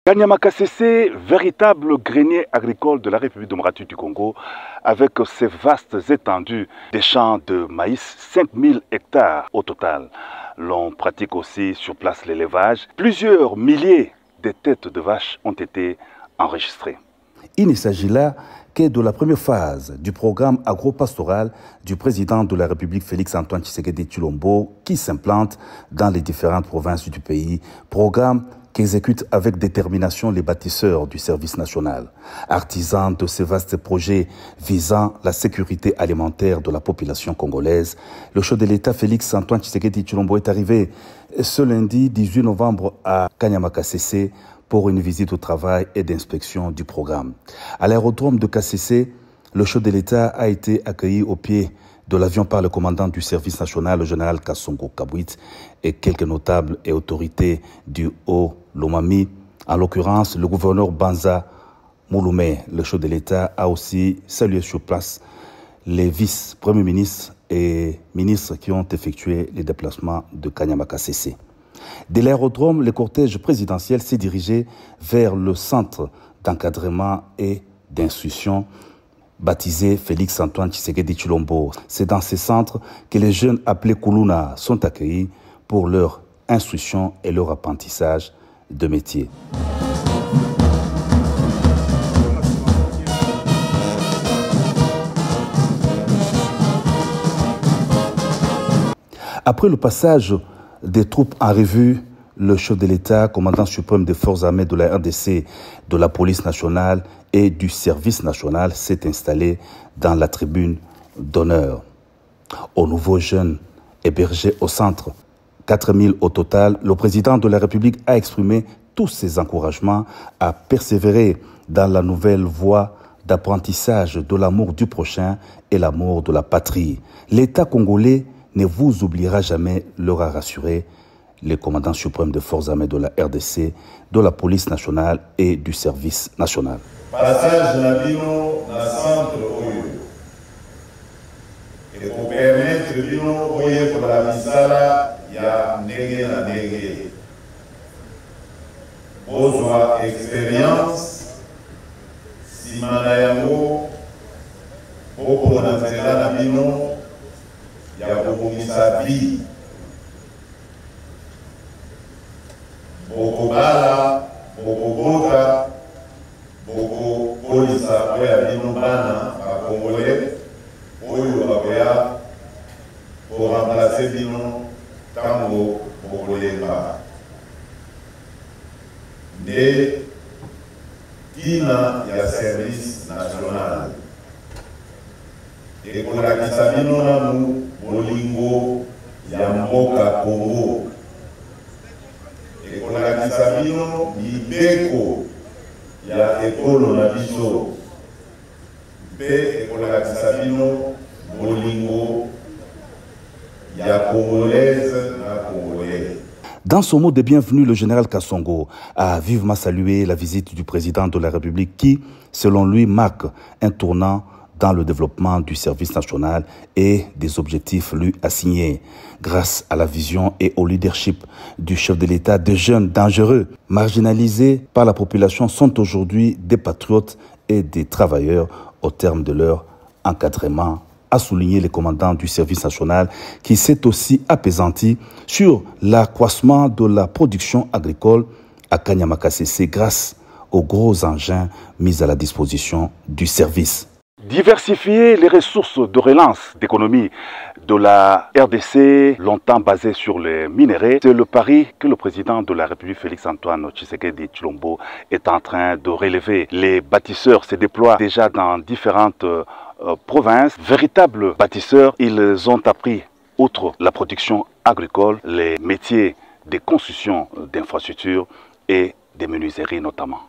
Kanyama-Kasese, véritable grenier agricole de la République démocratique du Congo, avec ses vastes étendues des champs de maïs, 5000 hectares au total. L'on pratique aussi sur place l'élevage. Plusieurs milliers de têtes de vaches ont été enregistrées. Il ne s'agit là que de la première phase du programme agro-pastoral du président de la République Félix-Antoine Tshisekedi Tshilombo qui s'implante dans les différentes provinces du pays. Programme qu'exécutent avec détermination les bâtisseurs du service national. Artisans de ces vastes projets visant la sécurité alimentaire de la population congolaise, le chef de l'État Félix-Antoine Tshisekedi Tshilombo est arrivé ce lundi 18 novembre à Kanyama-Kasese pour une visite au travail et d'inspection du programme. À l'aérodrome de Kasese, le chef de l'État a été accueilli au pied de l'avion par le commandant du service national, le général Kassongo Kabwit, et quelques notables et autorités du Haut-Lomami. En l'occurrence, le gouverneur Banza Mouloumé, le chef de l'État, a aussi salué sur place les vice-premiers ministres et ministres qui ont effectué les déplacements de Kanyama-Kasese. De l'aérodrome, le cortège présidentiel s'est dirigé vers le centre d'encadrement et d'instruction baptisé Félix-Antoine Tshisekedi Tshilombo. C'est dans ces centres que les jeunes appelés Kuluna sont accueillis pour leur instruction et leur apprentissage de métier. Après le passage des troupes en revue, le chef de l'État, commandant suprême des forces armées de la RDC, de la police nationale et du service national s'est installé dans la tribune d'honneur. Aux nouveaux jeunes hébergés au centre, 4000 au total, le président de la République a exprimé tous ses encouragements à persévérer dans la nouvelle voie d'apprentissage de l'amour du prochain et l'amour de la patrie. L'État congolais ne vous oubliera jamais, leur a rassuré le commandant suprême des forces armées de la RDC, de la police nationale et du service national. Passage Nabino dans le centre Oyo. Et pour permettre Bino Oyo pour la misala, il y a Nege na Nege. Besoin expérience, si Manayango, pour Nanzela Nabino, il y a beaucoup de sa vie. Beaucoup bala, beaucoup bota, beaucoup polisa, oya bino bana, à Congolais, oyo bakoya, pour remplacer bino, tango, bokolemba. Ne, tina ya service national. Et pour la kisabino namu, bolingo, ya mboka Congo. Et pour la kisabino, libeko, ya ekolo na biso. Et pour la kisabino, bolingo, ya congolaise na congolais. Dans son mot de bienvenue, le général Kassongo a vivement salué la visite du président de la République qui, selon lui, marque un tournant dans le développement du service national et des objectifs lui assignés. Grâce à la vision et au leadership du chef de l'État, des jeunes dangereux, marginalisés par la population, sont aujourd'hui des patriotes et des travailleurs au terme de leur encadrement, a souligné le commandant du service national qui s'est aussi apaisanti sur l'accroissement de la production agricole à Kanyama-Kasese grâce aux gros engins mis à la disposition du service. Diversifier les ressources de relance d'économie de la RDC, longtemps basée sur les minéraux, c'est le pari que le président de la République Félix-Antoine Tshisekedi Tshilombo est en train de relever. Les bâtisseurs se déploient déjà dans différentes provinces. Véritables bâtisseurs, ils ont appris, outre la production agricole, les métiers de construction d'infrastructures et des menuiseries notamment.